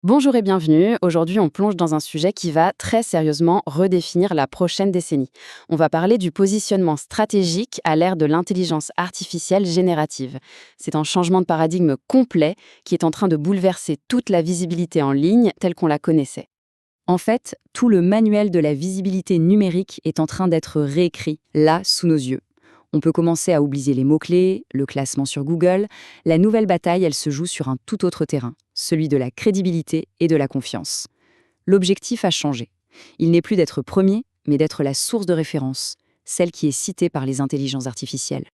Bonjour et bienvenue. Aujourd'hui, on plonge dans un sujet qui va très sérieusement redéfinir la prochaine décennie. On va parler du positionnement stratégique à l'ère de l'intelligence artificielle générative. C'est un changement de paradigme complet qui est en train de bouleverser toute la visibilité en ligne telle qu'on la connaissait. En fait, tout le manuel de la visibilité numérique est en train d'être réécrit, là, sous nos yeux. On peut commencer à oublier les mots-clés, le classement sur Google. La nouvelle bataille, elle se joue sur un tout autre terrain, celui de la crédibilité et de la confiance. L'objectif a changé. Il n'est plus d'être premier, mais d'être la source de référence, celle qui est citée par les intelligences artificielles.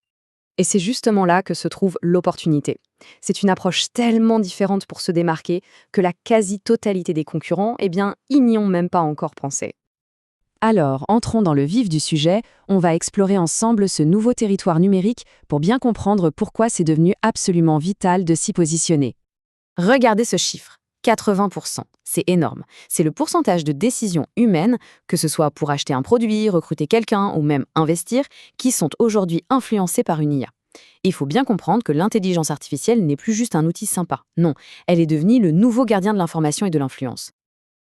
Et c'est justement là que se trouve l'opportunité. C'est une approche tellement différente pour se démarquer que la quasi-totalité des concurrents, ils n'y ont même pas encore pensé. Alors, entrons dans le vif du sujet, on va explorer ensemble ce nouveau territoire numérique pour bien comprendre pourquoi c'est devenu absolument vital de s'y positionner. Regardez ce chiffre, 80%. C'est énorme. C'est le pourcentage de décisions humaines, que ce soit pour acheter un produit, recruter quelqu'un ou même investir, qui sont aujourd'hui influencées par une IA. Il faut bien comprendre que l'intelligence artificielle n'est plus juste un outil sympa. Non, elle est devenue le nouveau gardien de l'information et de l'influence.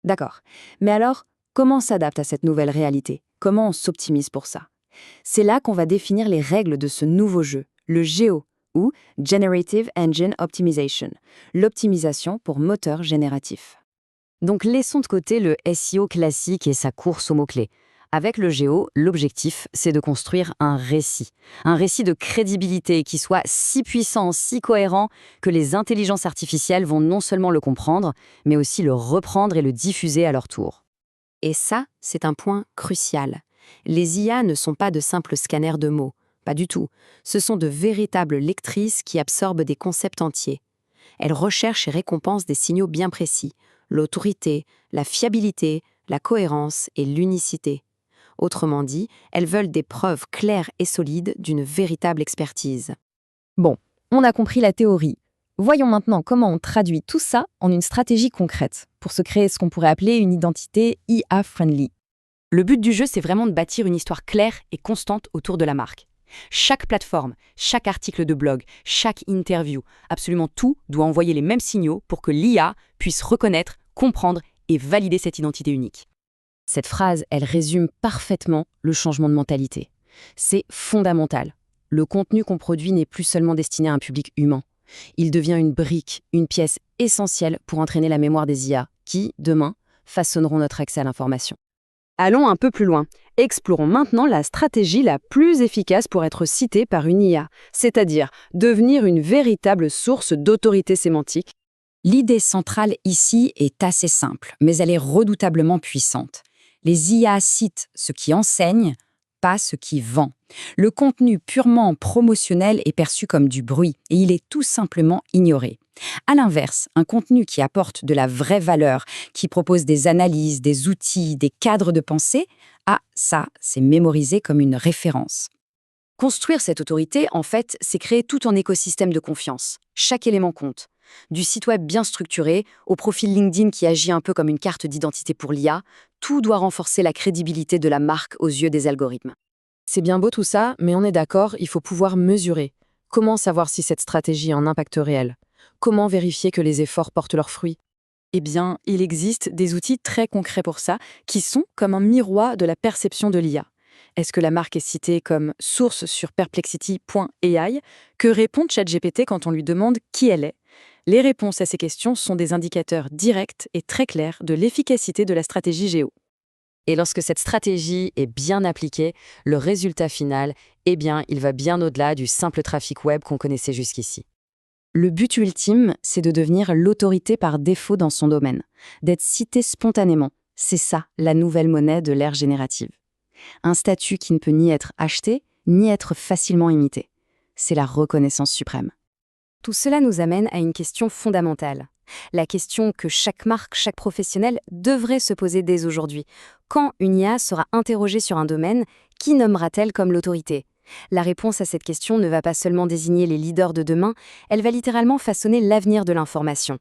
D'accord. Mais alors, comment on s'adapte à cette nouvelle réalité? Comment on s'optimise pour ça? C'est là qu'on va définir les règles de ce nouveau jeu, le GEO, ou Generative Engine Optimization, l'optimisation pour moteur génératif. Donc laissons de côté le SEO classique et sa course aux mots-clés. Avec le GEO, l'objectif, c'est de construire un récit de crédibilité qui soit si puissant, si cohérent, que les intelligences artificielles vont non seulement le comprendre, mais aussi le reprendre et le diffuser à leur tour. Et ça, c'est un point crucial. Les IA ne sont pas de simples scanners de mots, pas du tout. Ce sont de véritables lectrices qui absorbent des concepts entiers. Elles recherchent et récompensent des signaux bien précis, l'autorité, la fiabilité, la cohérence et l'unicité. Autrement dit, elles veulent des preuves claires et solides d'une véritable expertise. Bon, on a compris la théorie. Voyons maintenant comment on traduit tout ça en une stratégie concrète, pour se créer ce qu'on pourrait appeler une identité IA-friendly. Le but du jeu, c'est vraiment de bâtir une histoire claire et constante autour de la marque. Chaque plateforme, chaque article de blog, chaque interview, absolument tout doit envoyer les mêmes signaux pour que l'IA puisse reconnaître, comprendre et valider cette identité unique. Cette phrase, elle résume parfaitement le changement de mentalité. C'est fondamental. Le contenu qu'on produit n'est plus seulement destiné à un public humain. Il devient une brique, une pièce essentielle pour entraîner la mémoire des IA qui, demain, façonneront notre accès à l'information. Allons un peu plus loin. Explorons maintenant la stratégie la plus efficace pour être citée par une IA, c'est-à-dire devenir une véritable source d'autorité sémantique. L'idée centrale ici est assez simple, mais elle est redoutablement puissante. Les IA citent ce qui enseigne, pas ce qui vend. Le contenu purement promotionnel est perçu comme du bruit et il est tout simplement ignoré. À l'inverse, un contenu qui apporte de la vraie valeur, qui propose des analyses, des outils, des cadres de pensée, ça, c'est mémorisé comme une référence. Construire cette autorité, en fait, c'est créer tout un écosystème de confiance. Chaque élément compte. Du site web bien structuré, au profil LinkedIn qui agit un peu comme une carte d'identité pour l'IA, tout doit renforcer la crédibilité de la marque aux yeux des algorithmes. C'est bien beau tout ça, mais on est d'accord, il faut pouvoir mesurer. Comment savoir si cette stratégie a un impact réel? Comment vérifier que les efforts portent leurs fruits? Eh bien, il existe des outils très concrets pour ça, qui sont comme un miroir de la perception de l'IA. Est-ce que la marque est citée comme source sur perplexity.ai? Que répond ChatGPT quand on lui demande qui elle est? Les réponses à ces questions sont des indicateurs directs et très clairs de l'efficacité de la stratégie Géo. Et lorsque cette stratégie est bien appliquée, le résultat final, il va bien au-delà du simple trafic web qu'on connaissait jusqu'ici. Le but ultime, c'est de devenir l'autorité par défaut dans son domaine, d'être cité spontanément. C'est ça, la nouvelle monnaie de l'ère générative. Un statut qui ne peut ni être acheté, ni être facilement imité. C'est la reconnaissance suprême. Tout cela nous amène à une question fondamentale. La question que chaque marque, chaque professionnel devrait se poser dès aujourd'hui. Quand une IA sera interrogée sur un domaine, qui nommera-t-elle comme l'autorité? La réponse à cette question ne va pas seulement désigner les leaders de demain, elle va littéralement façonner l'avenir de l'information.